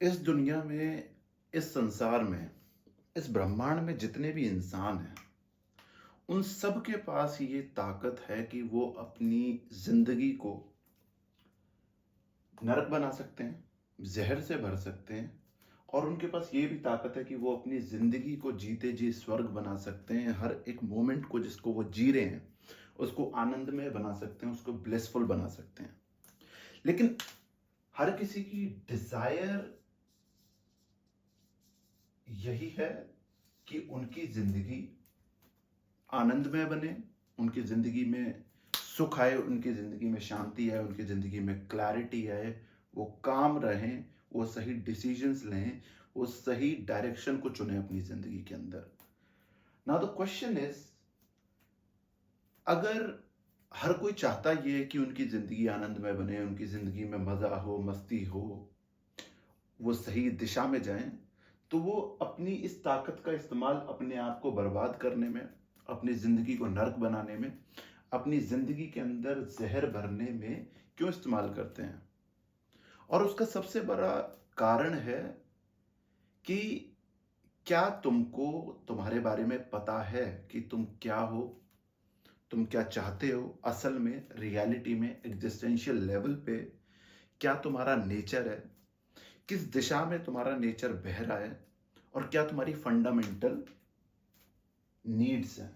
इस दुनिया में, इस संसार में, इस ब्रह्मांड में जितने भी इंसान हैं, उन सब के पास ये ताकत है कि वो अपनी ज़िंदगी को नरक बना सकते हैं, ज़हर से भर सकते हैं और उनके पास ये भी ताकत है कि वो अपनी ज़िंदगी को जीते जी स्वर्ग बना सकते हैं। हर एक मोमेंट को जिसको वो जी रहे हैं, उसको आनंदमय बना सकते हैं, उसको ब्लिसफुल बना सकते हैं। लेकिन हर किसी की डिज़ायर यही है कि उनकी ज़िंदगी आनंदमय बने, उनकी ज़िंदगी में सुख आए, उनकी ज़िंदगी में शांति आए, उनकी ज़िंदगी में क्लैरिटी आए, वो काम रहें, वो सही डिसीजंस लें, वो सही डायरेक्शन को चुनें अपनी ज़िंदगी के अंदर। नाउ द क्वेश्चन इज़, अगर हर कोई चाहता ये है कि उनकी ज़िंदगी आनंदमय बने, उनकी ज़िंदगी में मज़ा हो, मस्ती हो, वो सही दिशा में जाएँ, तो वो अपनी इस ताकत का इस्तेमाल अपने आप को बर्बाद करने में, अपनी ज़िंदगी को नर्क बनाने में, अपनी ज़िंदगी के अंदर ज़हर भरने में क्यों इस्तेमाल करते हैं? और उसका सबसे बड़ा कारण है कि क्या तुमको तुम्हारे बारे में पता है कि तुम क्या हो? तुम क्या चाहते हो? असल में, रियलिटी में, एक्जिस्टेंशियल लेवल पे क्या तुम्हारा नेचर है? किस दिशा में तुम्हारा नेचर बह रहा है? और क्या तुम्हारी फंडामेंटल नीड्स हैं?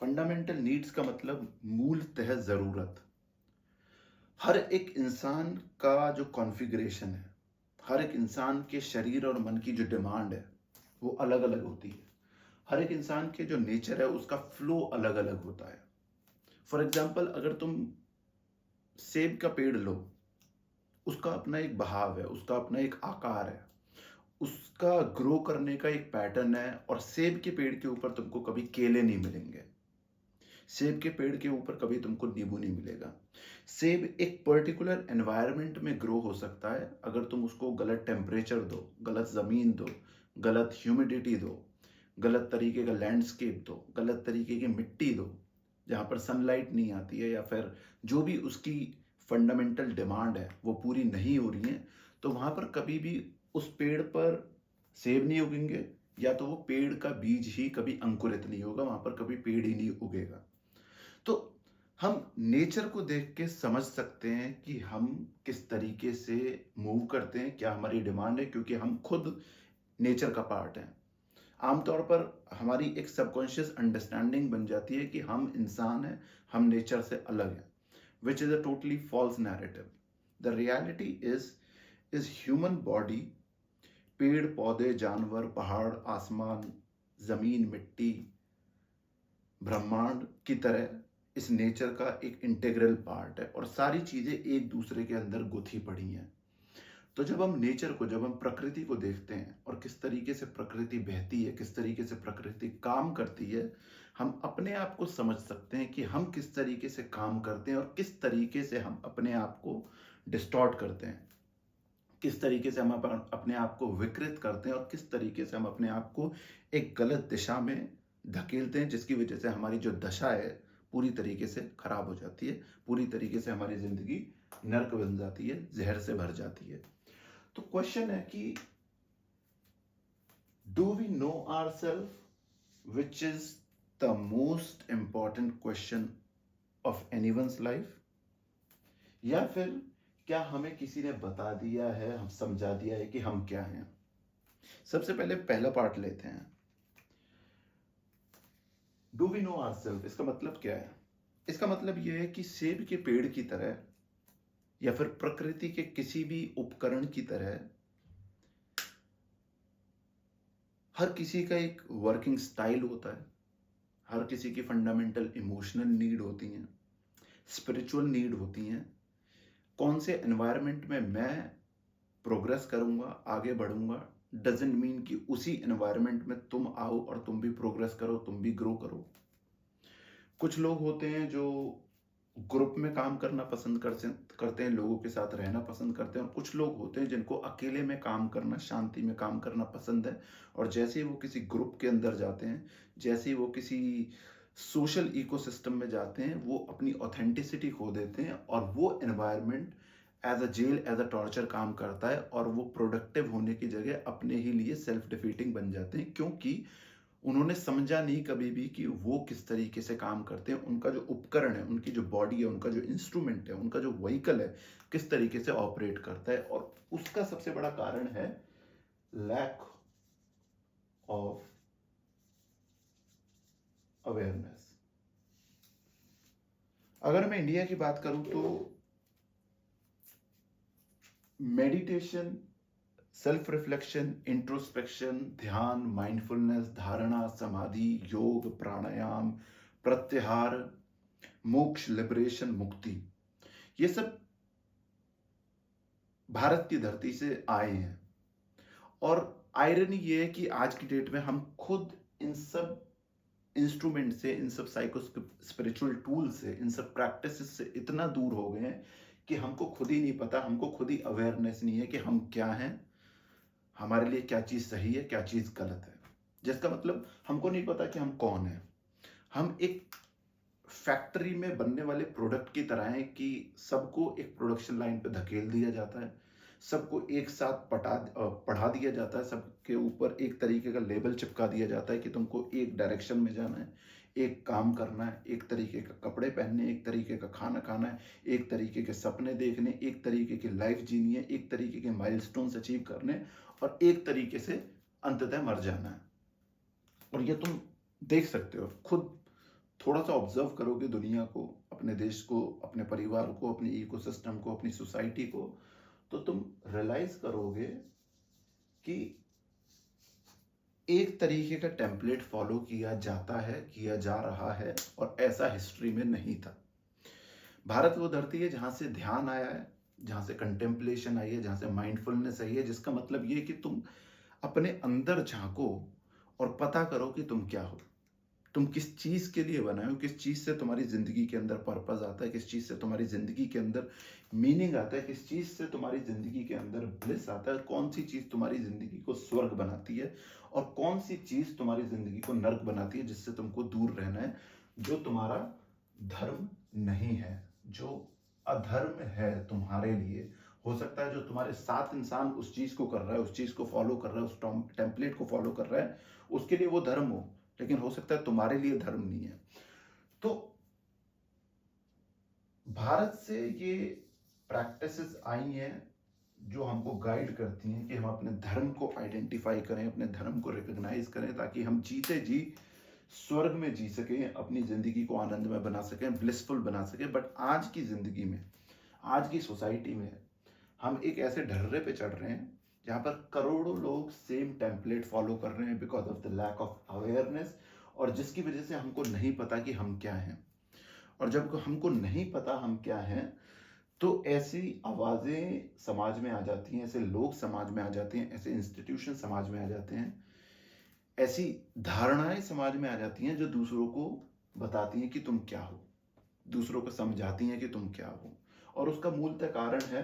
फंडामेंटल नीड्स का मतलब मूलतः ज़रूरत। हर एक इंसान का जो कॉन्फ़िगरेशन है, हर एक इंसान के शरीर और मन की जो डिमांड है, वो अलग-अलग होती है। हर एक इंसान के जो नेचर है, उसका फ्लो अलग-अलग होता है। फॉर एग्ज़ाम्पल, अगर तुम सेब का पेड़ लो, उसका अपना एक बहाव है, उसका अपना एक आकार है, उसका ग्रो करने का एक पैटर्न है और सेब के पेड़ के ऊपर तुमको कभी केले नहीं मिलेंगे। सेब के पेड़ के ऊपर कभी तुमको नींबू नहीं मिलेगा। सेब एक पर्टिकुलर एनवायरनमेंट में ग्रो हो सकता है, अगर तुम उसको गलत टेम्परेचर दो, गलत ज़मीन दो, गलत ह्यूमिडिटी दो, गलत तरीके का लैंडस्केप दो, गलत तरीके की मिट्टी दो, जहाँ पर सनलाइट नहीं आती है या फिर जो भी उसकी फंडामेंटल डिमांड है, वो पूरी नहीं हो रही है, तो वहाँ पर कभी भी उस पेड़ पर सेब नहीं उगेंगे, या तो वो पेड़ का बीज ही कभी अंकुरित नहीं होगा, वहाँ पर कभी पेड़ ही नहीं उगेगा। तो हम नेचर को देख के समझ सकते हैं कि हम किस तरीके से मूव करते हैं, क्या हमारी डिमांड है, क्योंकि हम खुद नेचर का पार्ट हैं। आमतौर पर हमारी एक सबकॉन्शियस अंडरस्टैंडिंग बन जाती है कि हम इंसान हैं, हम नेचर से अलग हैं, which is a totally false narrative. The reality is human body, पेड़ पौधे, जानवर, पहाड़, आसमान, जमीन, मिट्टी, ब्रह्मांड की तरह इस नेचर का एक इंटीग्रल पार्ट है और सारी चीजें एक दूसरे के अंदर गुथी पड़ी हैं। तो जब हम नेचर को, जब हम प्रकृति को देखते हैं और किस तरीके से प्रकृति बहती है, किस तरीके से प्रकृति काम करती है, हम अपने आप को समझ सकते हैं कि हम किस तरीके से काम करते हैं और किस तरीके से हम अपने आप को डिस्टॉर्ट करते हैं, किस तरीके से हम अपने आप को विकृत करते हैं और किस तरीके से हम अपने आप को एक गलत दिशा में धकेलते हैं, जिसकी वजह से हमारी जो दशा है पूरी तरीके से खराब हो जाती है, पूरी तरीके से हमारी ज़िंदगी नर्क बन जाती है, ज़हर से भर जाती है। तो क्वेश्चन है कि do we know ourself, which is the most important question of anyone's life? या फिर क्या हमें किसी ने बता दिया है, हम समझा दिया है कि हम क्या हैं? सबसे पहले पहला पार्ट लेते हैं। डू वी नो आवरसेल्फ, इसका मतलब क्या है? इसका मतलब यह है कि सेब के पेड़ की तरह या फिर प्रकृति के किसी भी उपकरण की तरह हर किसी का एक वर्किंग स्टाइल होता है। हर किसी की फंडामेंटल इमोशनल नीड होती हैं, स्पिरिचुअल नीड होती हैं। कौन से एनवायरनमेंट में मैं प्रोग्रेस करूंगा, आगे बढ़ूंगा, डजेंट मीन कि उसी एनवायरनमेंट में तुम आओ और तुम भी प्रोग्रेस करो, तुम भी ग्रो करो। कुछ लोग होते हैं जो ग्रुप में काम करना पसंद करते हैं, लोगों के साथ रहना पसंद करते हैं, और कुछ लोग होते हैं जिनको अकेले में काम करना, शांति में काम करना पसंद है। और जैसे ही वो किसी ग्रुप के अंदर जाते हैं, जैसे ही वो किसी सोशल इकोसिस्टम में जाते हैं, वो अपनी ऑथेंटिसिटी खो देते हैं और वो environment as a jail, as a torture काम करता है और वो प्रोडक्टिव होने की जगह अपने ही लिए सेल्फ डिफीटिंग बन जाते हैं, क्योंकि उन्होंने समझा नहीं कभी भी कि वो किस तरीके से काम करते हैं, उनका जो उपकरण है, उनकी जो बॉडी है, उनका जो इंस्ट्रूमेंट है, उनका जो व्हीकल है, किस तरीके से ऑपरेट करता है। और उसका सबसे बड़ा कारण है लैक ऑफ अवेयरनेस। अगर मैं इंडिया की बात करूं तो मेडिटेशन, सेल्फ रिफ्लेक्शन, इंट्रोस्पेक्शन, ध्यान, माइंडफुलनेस, धारणा, समाधि, योग, प्राणायाम, प्रत्याहार, मोक्ष, लिबरेशन, मुक्ति, ये सब भारत की धरती से आए हैं। और आयरनी ये है कि आज की डेट में हम खुद इन सब इंस्ट्रूमेंट से, इन सब साइको स्पिरिचुअल टूल से, इन सब प्रैक्टिस से इतना दूर हो गए हैं कि हमको खुद ही नहीं पता, हमको खुद ही अवेयरनेस नहीं है कि हम क्या हैं, हमारे लिए क्या चीज सही है, क्या चीज गलत है। जिसका मतलब हमको नहीं पता कि हम कौन है। हम एक फैक्ट्री में बनने वाले प्रोडक्ट की तरह है कि सबको एक प्रोडक्शन लाइन पे धकेल दिया जाता है, सबको एक साथ पढ़ा दिया जाता है, सबके ऊपर एक तरीके का लेबल चिपका दिया जाता है कि तुमको एक डायरेक्शन में जाना है, एक काम करना है, एक तरीके का कपड़े पहनने, एक तरीके का खाना खाना है, एक तरीके के सपने देखने, एक तरीके की लाइफ जीनी है, एक तरीके के माइलस्टोन्स अचीव करने, और एक तरीके से अंततः मर जाना है। और ये तुम देख सकते हो खुद, थोड़ा सा ऑब्जर्व करोगे दुनिया को, अपने देश को, अपने परिवार को, अपने इकोसिस्टम को, अपनी सोसाइटी को, तो तुम रियलाइज करोगे कि एक तरीके का टेम्पलेट फॉलो किया जाता है, किया जा रहा है, और ऐसा हिस्ट्री में नहीं था। भारत वो धरती है जहां से ध्यान आया है, जहां से कंटेम्पलेशन आई है, जहां से माइंडफुलनेस आई है, जिसका मतलब ये कि तुम अपने अंदर झांको और पता करो कि तुम क्या हो, तुम किस चीज के लिए बनाए हो, किस चीज से तुम्हारी जिंदगी के अंदर पर्पस आता है, किस चीज से तुम्हारी जिंदगी के अंदर मीनिंग आता है, किस चीज से तुम्हारी जिंदगी के अंदर ब्लिस आता है, कौन सी चीज तुम्हारी जिंदगी को स्वर्ग बनाती है और कौन सी चीज तुम्हारी जिंदगी को नर्क बनाती है, जिससे तुमको दूर रहना है, जो तुम्हारा धर्म नहीं है, जो अधर्म है तुम्हारे लिए। हो सकता है जो तुम्हारे साथ इंसान उस चीज को कर रहा है, उस चीज को फॉलो कर रहा है, उस टेम्पलेट को फॉलो कर रहा है, उसके लिए वो धर्म हो, लेकिन हो सकता है तुम्हारे लिए धर्म नहीं है। तो भारत से ये प्रैक्टिसेस आई हैं जो हमको गाइड करती हैं कि हम अपने धर्म को आइडेंटिफाई करें, अपने धर्म को रिकॉग्नाइज करें, ताकि हम जीते जी स्वर्ग में जी सकें, अपनी जिंदगी को आनंदमय बना सकें, ब्लिसफुल बना सकें। बट आज की जिंदगी में, आज की सोसाइटी में हम एक ऐसे ढर्रे पे चढ़ रहे हैं जहां पर करोड़ों लोग सेम टेम्पलेट फॉलो कर रहे हैं because of the lack of awareness, और जिसकी वजह से हमको नहीं पता कि हम क्या हैं। और जब हमको नहीं पता हम क्या हैं, तो ऐसी आवाजें समाज में आ जाती हैं, ऐसे लोग समाज में आ जाते हैं, ऐसे इंस्टीट्यूशन समाज में आ जाते हैं, ऐसी धारणाएं समाज में आ जाती हैं जो दूसरों को बताती हैं कि तुम क्या हो, दूसरों को समझाती हैं कि तुम क्या हो। और उसका मूलतः कारण है,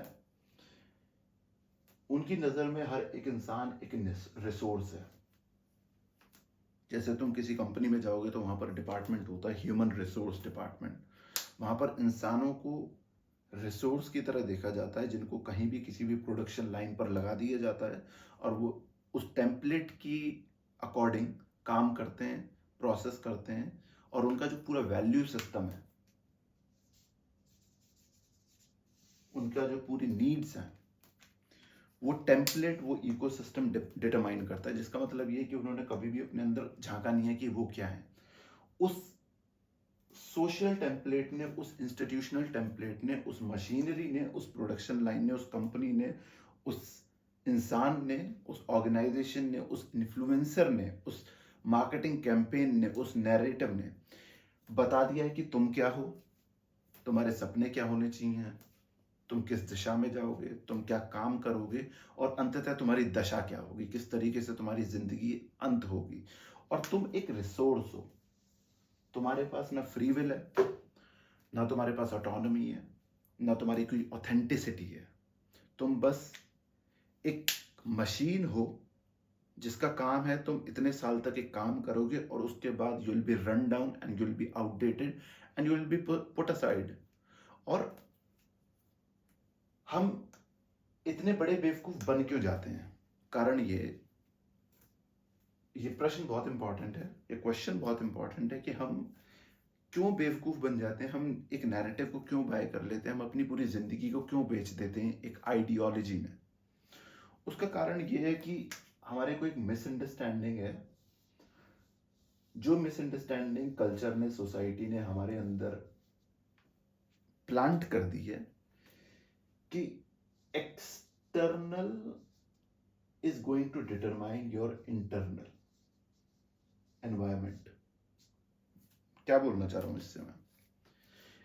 उनकी नजर में हर एक इंसान एक रिसोर्स है। जैसे तुम किसी कंपनी में जाओगे तो वहां पर डिपार्टमेंट होता है, ह्यूमन रिसोर्स डिपार्टमेंट। वहां पर इंसानों को रिसोर्स की तरह देखा जाता है, जिनको कहीं भी किसी भी प्रोडक्शन लाइन पर लगा दिया जाता है, और वो उस टेम्पलेट की अकॉर्डिंग काम करते हैं, प्रोसेस करते हैं, और उनका जो पूरा वैल्यू सिस्टम है, उनका जो पूरी नीड्स हैं, वो टेम्पलेट, वो इकोसिस्टम डिटरमाइन करता है। जिसका मतलब ये है कि उन्होंने कभी भी अपने अंदर झांका नहीं है कि वो क्या है। उस सोशल टेम्पलेट ने, उस इंस्टीट्यूशनल टेम्पलेट ने, उस मशीनरी ने, उस प्रोडक्शन लाइन ने, उस कंपनी ने, उस इंसान ने, उस ऑर्गेनाइजेशन ने, उस इन्फ्लुएंसर ने, उस मार्केटिंग कैंपेन ने, उस नैरेटिव ने बता दिया है कि तुम क्या हो, तुम्हारे सपने क्या होने चाहिए, तुम किस दिशा में जाओगे, तुम क्या काम करोगे, और अंततः तुम्हारी दशा क्या होगी, किस तरीके से तुम्हारी जिंदगी अंत होगी। और तुम एक रिसोर्स हो, तुम्हारे पास ना फ्री विल है, ना तुम्हारे पास ऑटोनॉमी है, ना तुम्हारी कोई ऑथेंटिसिटी है। तुम बस एक मशीन हो जिसका काम है तुम इतने साल तक एक काम करोगे और उसके बाद you will be run down and you will be outdated and you will be put aside. और हम इतने बड़े बेवकूफ बन क्यों जाते हैं? कारण ये प्रश्न बहुत इंपॉर्टेंट है, ये क्वेश्चन बहुत इंपॉर्टेंट है कि हम क्यों बेवकूफ बन जाते हैं, हम एक नैरेटिव को क्यों बाय कर लेते हैं, हम अपनी पूरी जिंदगी को क्यों बेच देते हैं एक आइडियोलॉजी में। उसका कारण ये है कि हमारे को एक मिसअंडरस्टैंडिंग है, जो मिसअंडरस्टैंडिंग कल्चर ने, सोसाइटी ने हमारे अंदर प्लांट कर दी है कि external is going to determine your internal environment. क्या बोलना चाह रहा हूं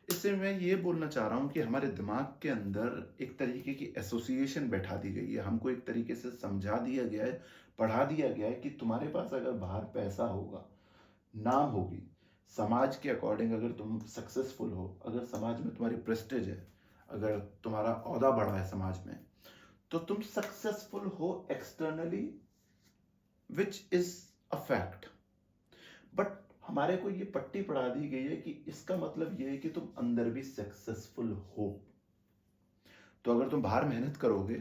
इससे मैं ये बोलना चाह रहा हूं कि हमारे दिमाग के अंदर एक तरीके की एसोसिएशन बैठा दी गई है, हमको एक तरीके से समझा दिया गया है, पढ़ा दिया गया है कि तुम्हारे पास अगर बाहर पैसा होगा, नाम होगी, समाज के अकॉर्डिंग अगर तुम सक्सेसफुल हो, अगर समाज में तुम्हारी प्रेस्टेज है, अगर तुम्हारा ओहदा बड़ा है समाज में, तो तुम सक्सेसफुल हो externally, which is a fact. But हमारे को ये पट्टी पढ़ा दी गई है कि इसका मतलब ये है कि तुम अंदर भी सक्सेसफुल हो। तो अगर तुम बाहर मेहनत करोगे,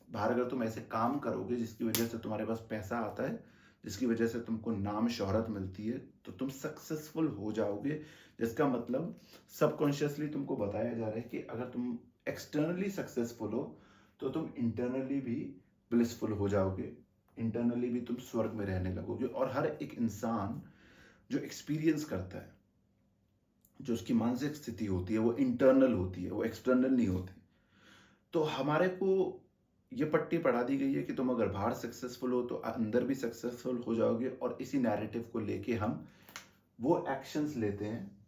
बाहर अगर तुम ऐसे काम करोगे जिसकी वजह से तुम्हारे पास पैसा आता है, जिसकी वजह से तुमको नाम शोहरत मिलती है, तो तुम सक्सेसफुल हो जाओगे। जिसका मतलब सबकॉन्शियसली तुमको बताया जा रहा है कि अगर तुम एक्सटर्नली सक्सेसफुल हो तो तुम इंटरनली भी ब्लिसफुल हो जाओगे, इंटरनली भी तुम स्वर्ग में रहने लगोगे। और हर एक इंसान जो एक्सपीरियंस करता है, जो उसकी मानसिक स्थिति होती है, वो इंटरनल होती है, वो एक्सटर्नल नहीं होती। तो हमारे को ये पट्टी पढ़ा दी गई है कि तुम अगर बाहर सक्सेसफुल हो तो अंदर भी सक्सेसफुल हो जाओगे, और इसी नैरेटिव को लेके हम वो एक्शंस लेते हैं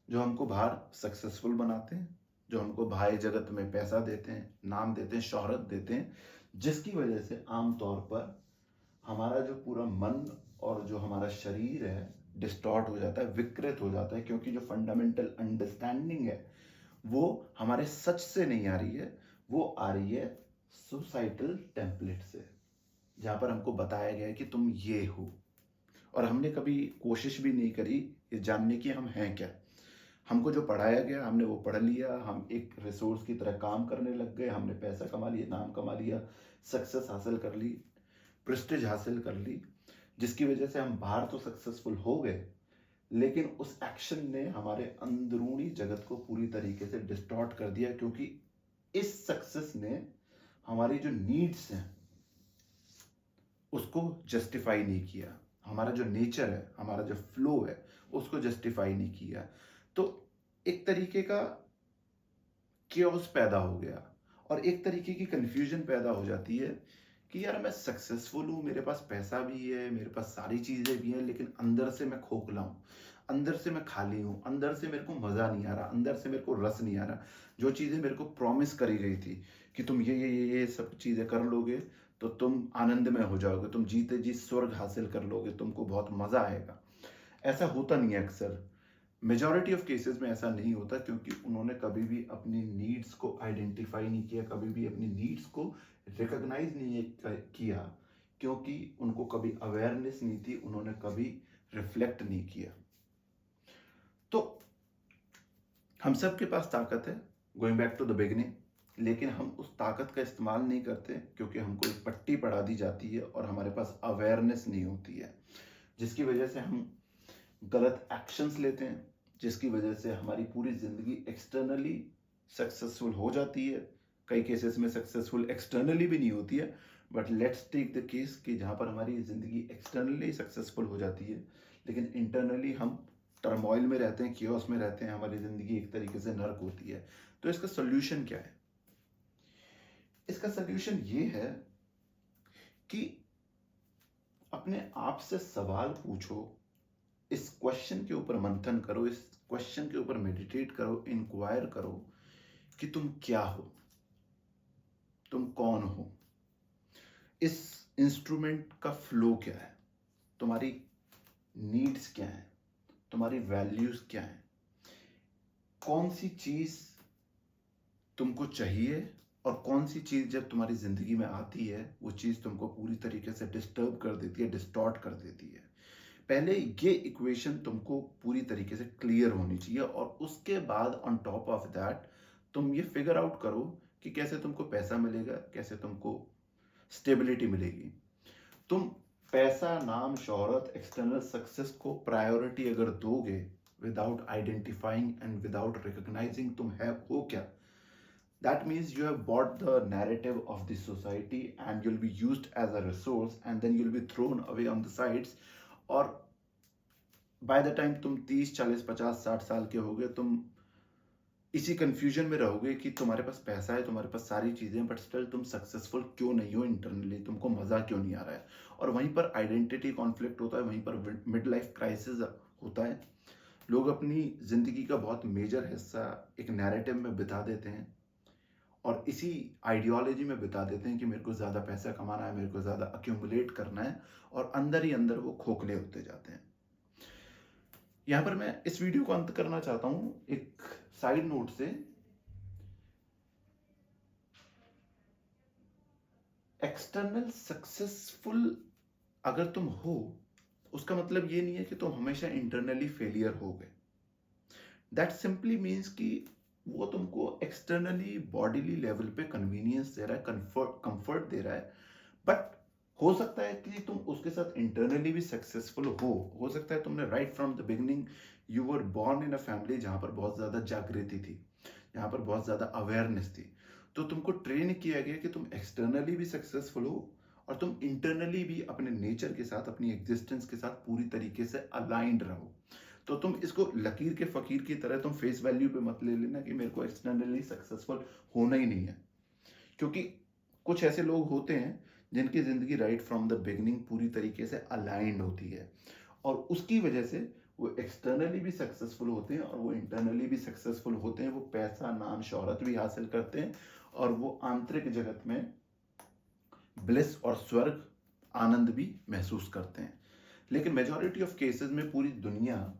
जो हमको बाहर सक्सेसफुल बनाते हैं, जो हमको बाहर जगत में पैसा देते हैं, नाम देते हैं, शोहरत देते हैं, जिसकी वजह से आमतौर पर हमारा जो पूरा मन और जो हमारा शरीर है डिस्टॉर्ट हो जाता है, विकृत हो जाता है, क्योंकि जो फंडामेंटल अंडरस्टैंडिंग है वो हमारे सच से नहीं आ रही है, वो आ रही है सोसाइटल टेम्पलेट से, जहां पर हमको बताया गया है कि तुम ये हो। और हमने कभी कोशिश भी नहीं करी ये जानने की हम हैं क्या। हमको जो पढ़ाया गया हमने वो पढ़ लिया, हम एक रिसोर्स की तरह काम करने लग गए, हमने पैसा कमा लिया, नाम कमा लिया, सक्सेस हासिल कर ली, प्रेस्टीज हासिल कर ली, जिसकी वजह से हम बाहर तो सक्सेसफुल हो गए, लेकिन उस एक्शन ने हमारे अंदरूनी जगत को पूरी तरीके से डिस्टॉर्ट कर दिया, क्योंकि इस सक्सेस ने हमारी जो नीड्स हैं उसको जस्टिफाई नहीं किया, हमारा जो नेचर है, हमारा जो फ्लो है, उसको जस्टिफाई नहीं किया। तो एक तरीके का केओस पैदा हो गया और एक तरीके की कंफ्यूजन पैदा हो जाती है कि यार मैं सक्सेसफुल हूँ, मेरे पास पैसा भी है, मेरे पास सारी चीज़ें भी हैं, लेकिन अंदर से मैं खोखला हूँ, अंदर से मैं खाली हूँ, अंदर से मेरे को मज़ा नहीं आ रहा, अंदर से मेरे को रस नहीं आ रहा। जो चीज़ें मेरे को प्रॉमिस करी गई थी कि तुम ये सब चीज़ें कर लोगे तो तुम आनंद में हो जाओगे, तुम जीते जी स्वर्ग हासिल कर लोगे, तुमको बहुत मज़ा आएगा, ऐसा होता नहीं है अक्सर। मेजॉरिटी ऑफ केसेस में ऐसा नहीं होता, क्योंकि उन्होंने कभी भी अपनी नीड्स को आइडेंटिफाई नहीं किया, कभी भी अपनी नीड्स को रिकॉग्नाइज नहीं किया, क्योंकि उनको कभी अवेयरनेस नहीं थी, उन्होंने कभी रिफ्लेक्ट नहीं किया। तो हम सब के पास ताकत है, going back to the beginning, लेकिन हम उस ताकत का इस्तेमाल नहीं करते क्योंकि हमको एक पट्टी पढ़ा दी जाती है और हमारे पास अवेयरनेस नहीं होती है, जिसकी वजह से हम गलत एक्शंस लेते हैं, जिसकी वजह से हमारी पूरी ज़िंदगी एक्सटर्नली सक्सेसफुल हो जाती है, कई केसेस में सक्सेसफुल एक्सटर्नली भी नहीं होती है। But let's take the case कि जहाँ पर हमारी ज़िंदगी एक्सटर्नली सक्सेसफुल हो जाती है, लेकिन इंटरनली हम टर्मोइल में रहते हैं, कियोस में रहते हैं, हमारी ज़िंदगी एक तरीके से नर्क होती है। तो इसका सोल्यूशन क्या है? इसका सोल्यूशन ये है कि अपने आप से सवाल पूछो, इस क्वेश्चन के ऊपर मंथन करो, इस क्वेश्चन के ऊपर मेडिटेट करो, इंक्वायर करो कि तुम क्या हो, तुम कौन हो, इस इंस्ट्रूमेंट का फ्लो क्या है, तुम्हारी नीड्स क्या है, तुम्हारी वैल्यूज क्या है, कौन सी चीज तुमको चाहिए और कौन सी चीज़ जब तुम्हारी ज़िंदगी में आती है वो चीज़ तुमको पूरी तरीके से डिस्टर्ब कर देती है, डिस्टॉर्ट कर देती है। पहले ये इक्वेशन तुमको पूरी तरीके से क्लियर होनी चाहिए और उसके बाद ऑन टॉप ऑफ दैट तुम ये फिगर आउट करो कि कैसे तुमको पैसा मिलेगा, कैसे तुमको स्टेबिलिटी मिलेगी। तुम पैसा, नाम, शोहरत, एक्सटर्नल सक्सेस को प्रायोरिटी अगर दोगे without identifying and without recognising तुम है हो क्या, that means you have bought the narrative of the society and you'll be used as a resource and then you'll be thrown away on the sides। और by the time तुम 30, 40, 50, 60 साल के होगे, तुम इसी कंफ्यूजन में रहोगे कि तुम्हारे पास पैसा है, तुम्हारे पास सारी चीजें, बट स्टिल तुम सक्सेसफुल क्यों नहीं हो इंटरनली, तुमको मजा क्यों नहीं आ रहा है। और वहीं पर आइडेंटिटी कॉन्फ्लिक्ट होता है, वहीं पर मिड लाइफ क्राइसिस होता है। लोग अपनी जिंदगी का बहुत मेजर हिस्सा एक नैरेटिव में बिता देते हैं और इसी आइडियोलॉजी में बिता देते हैं कि मेरे को ज़्यादा पैसा कमाना है, मेरे को ज़्यादा अक्यूमुलेट करना है, और अंदर ही अंदर वो खोखले होते जाते हैं। यहाँ पर मैं इस वीडियो को अंत करना चाहता हूँ एक साइड नोट से। एक्सटर्नल सक्सेसफुल अगर तुम हो उसका मतलब ये नहीं है कि तुम हमेशा इंटरनली फेलियर हो गए। दैट सिंपली मीन्स कि वो तुमको एक्सटर्नली बॉडीली लेवल पे कन्वीनियंस दे रहा है, कंफर्ट दे रहा है, बट हो सकता है कि तुम उसके साथ इंटरनली भी सक्सेसफुल हो सकता है तुमने right from the beginning you were born in a family जहां पर बहुत ज्यादा जागृति थी, जहां पर बहुत ज्यादा अवेयरनेस थी, तो तुमको ट्रेन किया गया कि तुम एक्सटर्नली भी सक्सेसफुल हो और तुम इंटरनली भी अपने नेचर के साथ, अपनी एग्जिस्टेंस के साथ पूरी तरीके से अलाइंड रहो। तो तुम इसको लकीर के फकीर की तरह तुम फेस वैल्यू पे मत ले लेना कि मेरे को एक्सटर्नली सक्सेसफुल होना ही नहीं है, क्योंकि कुछ ऐसे लोग होते हैं जिनकी जिंदगी राइट फ्रॉम द बिगिनिंग पूरी तरीके से अलाइंड होती है और उसकी वजह से वो एक्सटर्नली भी सक्सेसफुल होते हैं और वो इंटरनली भी सक्सेसफुल होते हैं। वो पैसा, नाम, शोहरत भी हासिल करते हैं और वो आंतरिक जगत में ब्लिस और स्वर्ग, आनंद भी महसूस करते हैं। लेकिन मेजॉरिटी ऑफ केसेस में पूरी दुनिया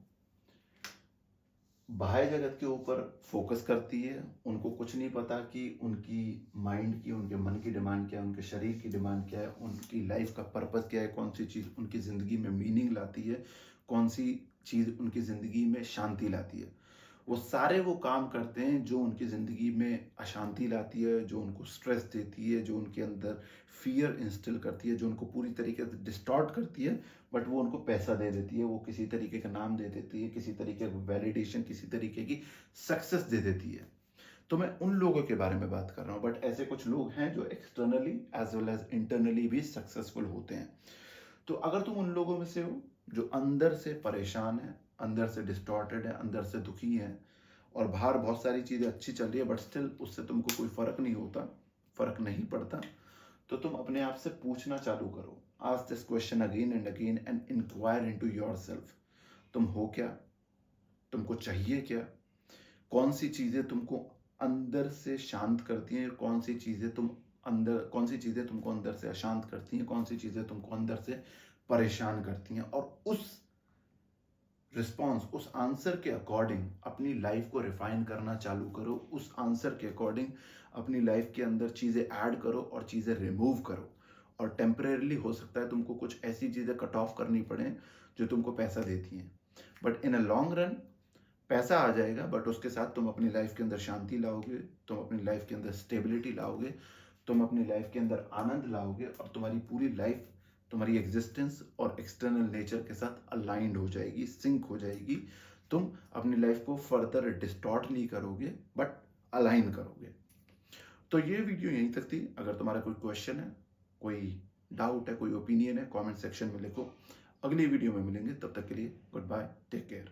बाह्य जगत के ऊपर फोकस करती है। उनको कुछ नहीं पता कि उनकी माइंड की, उनके मन की डिमांड क्या है, उनके शरीर की डिमांड क्या है, उनकी लाइफ का पर्पस क्या है, कौन सी चीज़ उनकी ज़िंदगी में मीनिंग लाती है, कौन सी चीज़ उनकी ज़िंदगी में शांति लाती है। वो सारे वो काम करते हैं जो उनकी ज़िंदगी में अशांति लाती है, जो उनको स्ट्रेस देती है, जो उनके अंदर फियर इंस्टिल करती है, जो उनको पूरी तरीके से डिस्टॉर्ट करती है, बट वो उनको पैसा दे देती है, वो किसी तरीके का नाम दे देती है, किसी तरीके का वैलिडेशन, किसी तरीके की सक्सेस दे देती है। तो मैं उन लोगों के बारे में बात कर रहा हूँ, बट ऐसे कुछ लोग हैं जो externally as well as internally भी सक्सेसफुल होते हैं। तो अगर तुम उन लोगों में से हो जो अंदर से परेशान है, अंदर से डिस्टॉर्टेड है, अंदर से दुखी है और बाहर बहुत सारी चीज़ें अच्छी चल रही है बट स्टिल उससे तुमको कोई फर्क नहीं होता, फर्क नहीं पड़ता, तो तुम अपने आप से पूछना चालू करो। Ask this question again and again and inquire into yourself. तुम हो क्या, तुमको चाहिए क्या, कौन सी चीज़ें तुमको अंदर से शांत करती हैं, कौन सी चीज़ें तुमको अंदर से अशांत करती हैं, कौन सी चीज़ें तुमको अंदर से परेशान करती हैं, और उस रिस्पॉन्स, उस आंसर के अकॉर्डिंग अपनी लाइफ को रिफाइन करना चालू करो। उस आंसर के अकॉर्डिंग अपनी लाइफ के अंदर चीज़ें ऐड करो और चीज़ें रिमूव करो। और टेम्परेरली हो सकता है तुमको कुछ ऐसी चीज़ें कट ऑफ करनी पड़े जो तुमको पैसा देती हैं, but in a long run पैसा आ जाएगा, बट उसके साथ तुम अपनी लाइफ के अंदर शांति लाओगे, तुम अपनी लाइफ के अंदर स्टेबिलिटी लाओगे, तुम अपनी लाइफ के अंदर आनंद लाओगे और तुम्हारी पूरी लाइफ, तुम्हारी एग्जिस्टेंस और एक्सटर्नल नेचर के साथ अलाइंड हो जाएगी, सिंक हो जाएगी। तुम अपनी लाइफ को फर्दर डिस्टॉर्ट नहीं करोगे बट अलाइन करोगे। तो ये वीडियो यहीं तक थी। अगर तुम्हारा कोई क्वेश्चन है, कोई डाउट है, कोई ओपिनियन है, कमेंट सेक्शन में लिखो। अगली वीडियो में मिलेंगे, तब तक के लिए गुड बाय, टेक केयर।